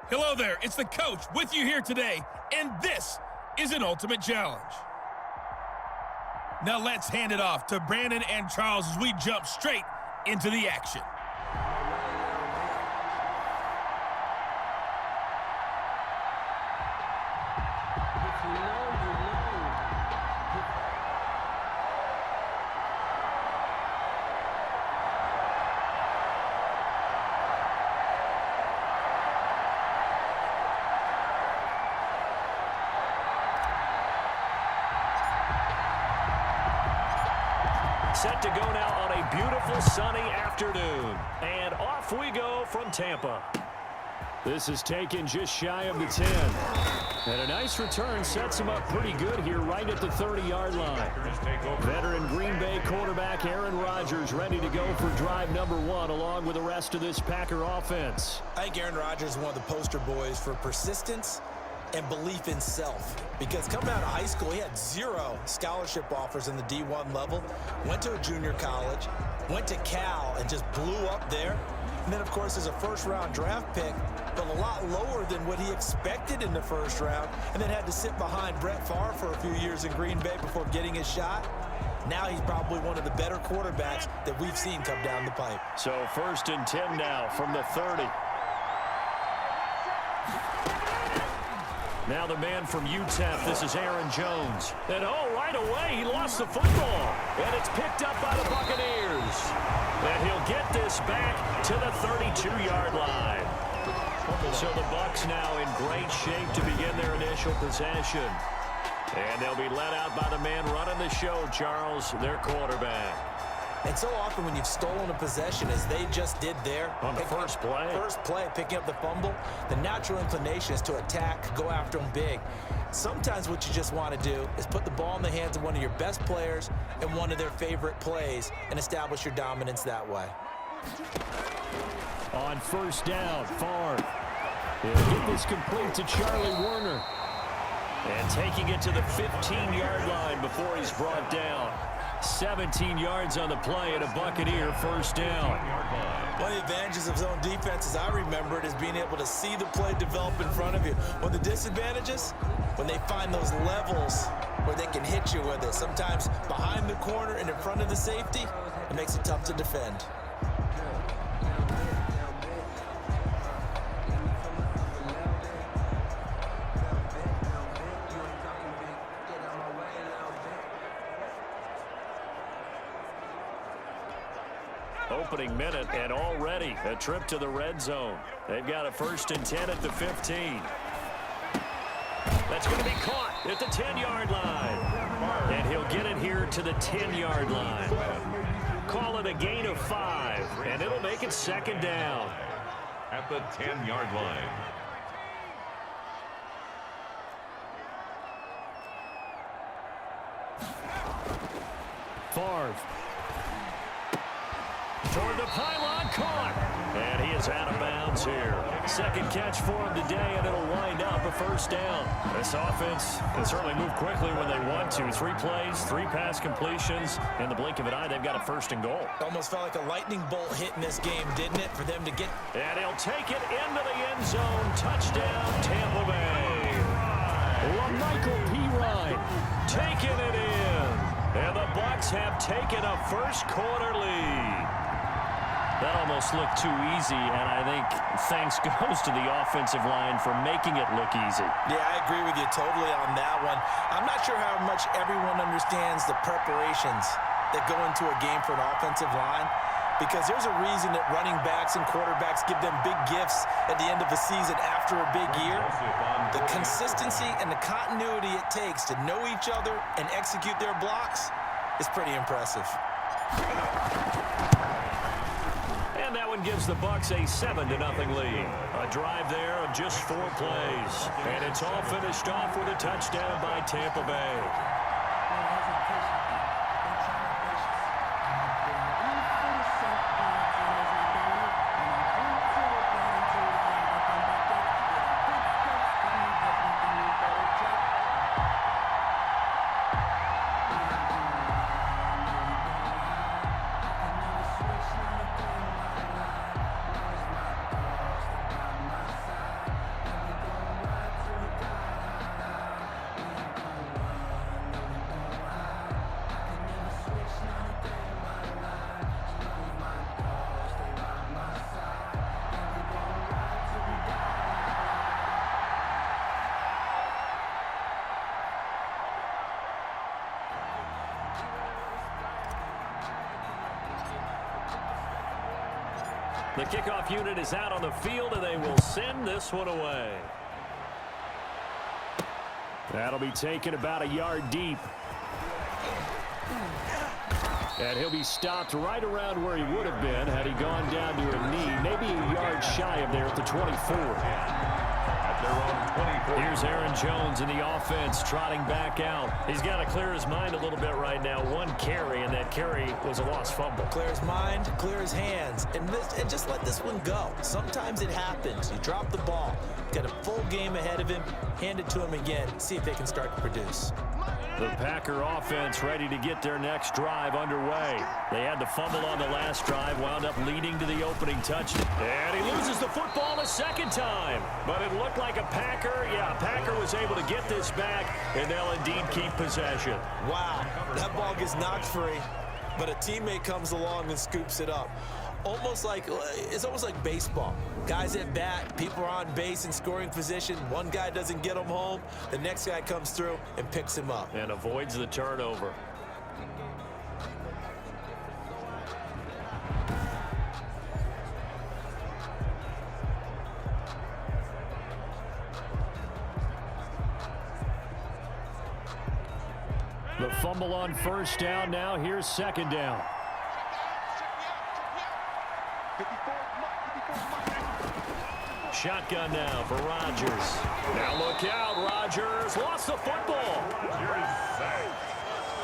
Hello there, it's the coach with you here today, and this is an ultimate challenge. Now let's hand it off to Brandon and Charles as we jump straight into the action. Set to go now on a beautiful sunny afternoon. And off we go from Tampa. This is taken just shy of the 10. And a nice return sets him up pretty good here right at the 30-yard line. Veteran Green Bay quarterback Aaron Rodgers ready to go for drive number 1 along with the rest of this Packer offense. I think Aaron Rodgers is one of the poster boys for persistence and belief in self, because coming out of high school, he had 0 scholarship offers in the D1 level, went to a junior college, went to Cal and just blew up there, and then of course as a first-round draft pick, but a lot lower than what he expected in the first round, and then had to sit behind Brett Favre for a few years in Green Bay before getting his shot. Now he's probably one of the better quarterbacks that we've seen come down the pipe. So 1st and 10 now from the 30. Now the man from UTEP, this is Aaron Jones. And right away, he lost the football. And it's picked up by the Buccaneers. And he'll get this back to the 32-yard line. So the Bucs now in great shape to begin their initial possession. And they'll be led out by the man running the show, Charles, their quarterback. And so often when you've stolen a possession, as they just did there, on the first play, picking up the fumble, the natural inclination is to attack, go after them big. Sometimes what you just want to do is put the ball in the hands of one of your best players and one of their favorite plays and establish your dominance that way. On 1st down, Favre. He'll get this complete to Charlie Warner. And taking it to the 15-yard line before he's brought down. 17 yards on the play and a Buccaneer 1st down. One of the advantages of zone defense, as I remember it, is being able to see the play develop in front of you. One of the disadvantages, when they find those levels where they can hit you with it. Sometimes behind the corner and in front of the safety, it makes it tough to defend. Opening minute, and already a trip to the red zone. They've got a 1st and 10 at the 15. That's going to be caught at the 10-yard line. And he'll get it here to the 10-yard line. Call it a gain of 5, and it'll make it 2nd down. At the 10-yard line. Favre. Toward the pylon, caught. And he is out of bounds here. 2nd catch for him today, and it'll wind up a 1st down. This offense can certainly move quickly when they want to. 3 plays, 3 pass completions. In the blink of an eye, they've got a 1st and goal. Almost felt like a lightning bolt hit in this game, didn't it, for them to get... And he'll take it into the end zone. Touchdown, Tampa Bay. Michael Pirine taking it in. And the Bucs have taken a 1st quarter lead. That almost looked too easy, and I think thanks goes to the offensive line for making it look easy. Yeah, I agree with you totally on that one. I'm not sure how much everyone understands the preparations that go into a game for an offensive line, because there's a reason that running backs and quarterbacks give them big gifts at the end of the season after a big year. The consistency and the continuity it takes to know each other and execute their blocks is pretty impressive. And that one gives the Bucs a 7-0 lead. A drive there of just 4 plays. And it's all finished off with a touchdown by Tampa Bay. The kickoff unit is out on the field, and they will send this one away. That'll be taken about a yard deep. And he'll be stopped right around where he would have been had he gone down to a knee, maybe a yard shy of there at the 24. Here's Aaron Jones in the offense trotting back out. He's got to clear his mind a little bit right now. One carry, and that carry was a lost fumble. Clear his mind, clear his hands, and just let this one go. Sometimes it happens. You drop the ball, got a full game ahead of him, hand it to him again, see if they can start to produce. The Packer offense ready to get their next drive underway. They had the fumble on the last drive, wound up leading to the opening touchdown. And he loses the football a second time. But it looked like a Packer. Yeah, a Packer was able to get this back, and they'll indeed keep possession. Wow, that ball gets knocked free, but a teammate comes along and scoops it up. It's almost like baseball. Guys at bat, people are on base in scoring position. One guy doesn't get him home. The next guy comes through and picks him up. And avoids the turnover. The fumble on first down now. Here's second down. Shotgun now for Rodgers. Now look out, Rodgers lost the football.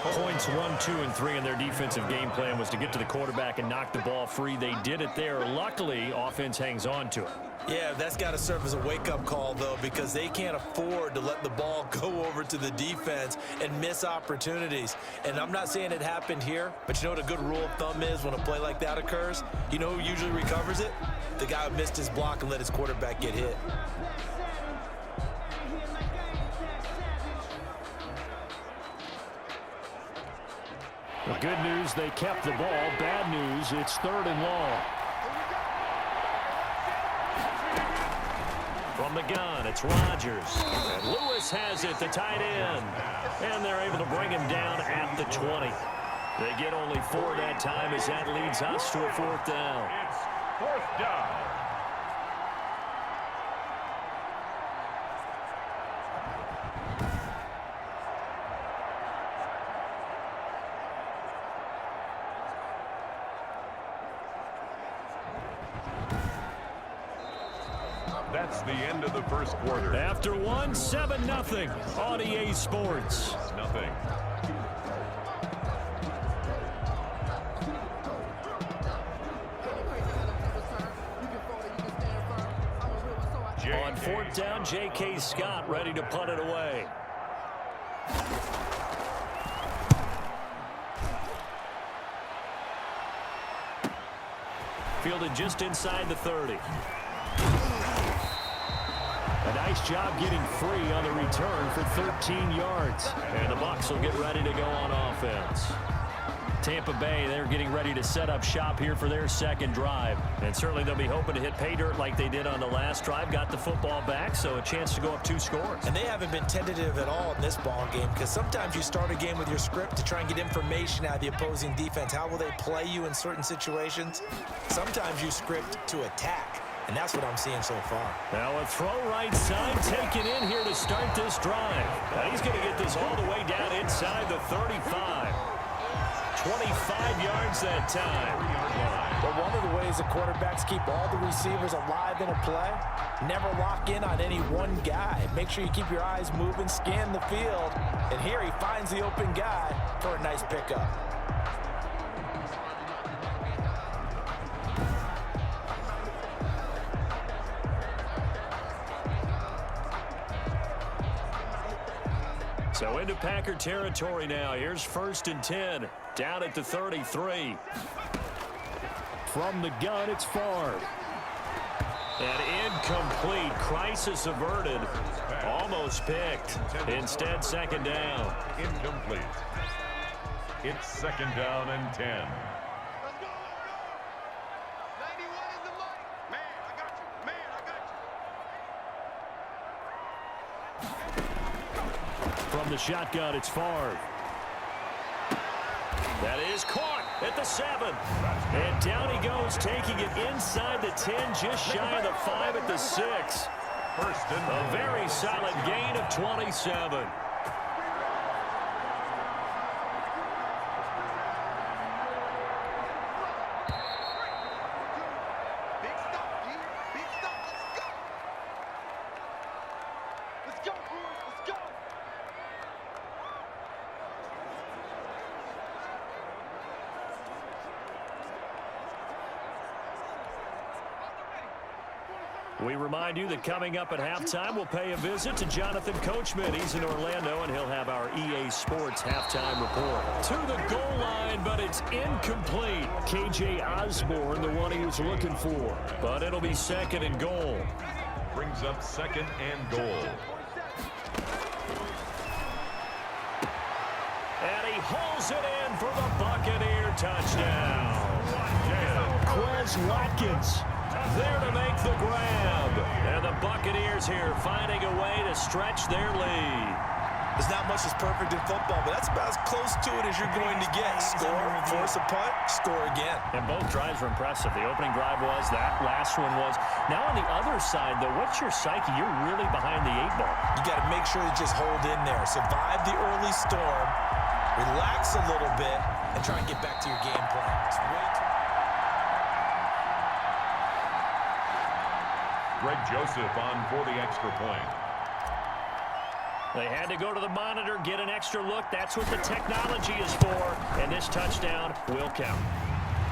Points 1, 2, and 3 in their defensive game plan was to get to the quarterback and knock the ball free. They did it there. Luckily, offense hangs on to it. Yeah, that's got to serve as a wake-up call, though, because they can't afford to let the ball go over to the defense and miss opportunities. And I'm not saying it happened here, but you know what a good rule of thumb is when a play like that occurs? You know who usually recovers it? The guy who missed his block and let his quarterback get hit. The good news, they kept the ball. Bad news, it's 3rd and long. From the gun, it's Rodgers. And Lewis has it, the tight end. And they're able to bring him down at the 20. They get only 4 that time as that leads us to a 4th down. It's 4th down. That's the end of the first quarter. After one, 7-0 on EA Sports. Nothing. On 4th down, J.K. Scott ready to punt it away. Fielded just inside the 30. A nice job getting free on the return for 13 yards. And the Bucs will get ready to go on offense. Tampa Bay, they're getting ready to set up shop here for their second drive. And certainly they'll be hoping to hit pay dirt like they did on the last drive. Got the football back, so a chance to go up 2 scores. And they haven't been tentative at all in this ball game, because sometimes you start a game with your script to try and get information out of the opposing defense. How will they play you in certain situations? Sometimes you script to attack. And that's what I'm seeing so far. Now a throw right side taken in here to start this drive. Now he's going to get this all the way down inside the 35. 25 yards that time. But one of the ways the quarterbacks keep all the receivers alive in a play, never lock in on any one guy. Make sure you keep your eyes moving, scan the field. And here he finds the open guy for a nice pickup. So into Packer territory now. Here's 1st and 10. Down at the 33. From the gun, it's Favre. And incomplete. Crisis averted. Almost picked. Instead, 2nd down. Incomplete. It's 2nd down and 10. From the shotgun, it's Favre. That is caught. at the 7. And down he goes, taking it inside the 10, just shy of the 5 at the 6. A very solid gain of 27. We remind you that coming up at halftime, we'll pay a visit to Jonathan Coachman. He's in Orlando, and he'll have our EA Sports halftime report. To the goal line, but it's incomplete. KJ Osborne, the one he was looking for. But it'll be second and goal. Brings up second and goal. And he hauls it in for the Buccaneer touchdown. Quez Watkins there to make the grab. And the Buccaneers here finding a way to stretch their lead. There's not much that's perfect in football, but that's about as close to it as you're going to get. Score, force a punt, score again. And both drives were impressive. The opening drive was, that last one was. Now on the other side, though, what's your psyche? You're really behind the 8 ball. You got to make sure to just hold in there. Survive the early storm, relax a little bit, and try and get back to your game plan. Greg Joseph on for the extra point. They had to go to the monitor, get an extra look. That's what the technology is for. And this touchdown will count.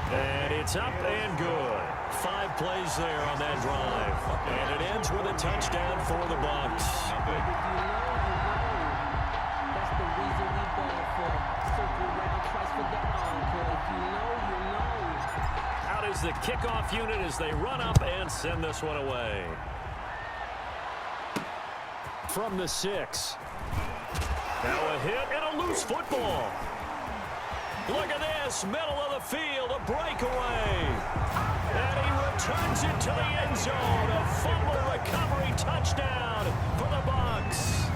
And it's up and good. 5 plays there on that drive. And it ends with a touchdown for the Bucs. That's the reason we ball for. Circle around twice for the encore. If you know, you know. Out is the kickoff unit as they run up and send this one away. From the 6. Now a hit and a loose football. Look at this, middle of the field, a breakaway. And he returns it to the end zone. A fumble recovery touchdown for the Bucs.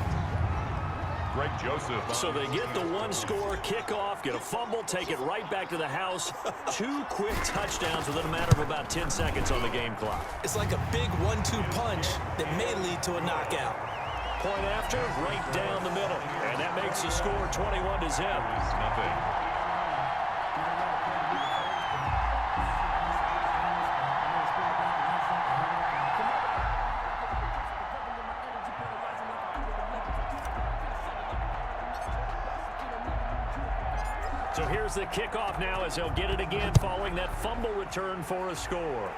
Greg Joseph. So they get the 1-score kickoff, get a fumble, take it right back to the house. 2 quick touchdowns within a matter of about 10 seconds on the game clock. It's like a big 1-2 punch that may lead to a knockout. Point after, right down the middle. And that makes the score 21-0. Nothing. So here's the kickoff now as they'll get it again following that fumble return for a score.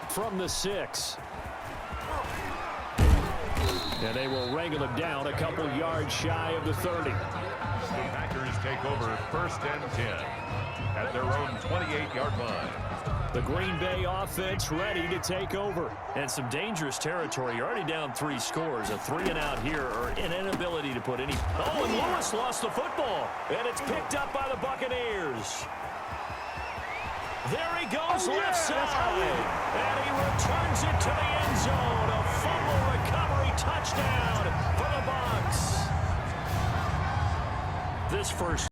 From the 6. And they will wrangle him down a couple yards shy of the 30. The Packers take over 1st and 10 at their own 28-yard line. The Green Bay offense ready to take over. And some dangerous territory. You're already down 3 scores. A 3-and-out here or an inability to put any... Oh, and Lewis lost the football. And it's picked up by the Buccaneers. There he goes left side. And he returns it to the end zone. A fumble recovery touchdown for the Bucs. This first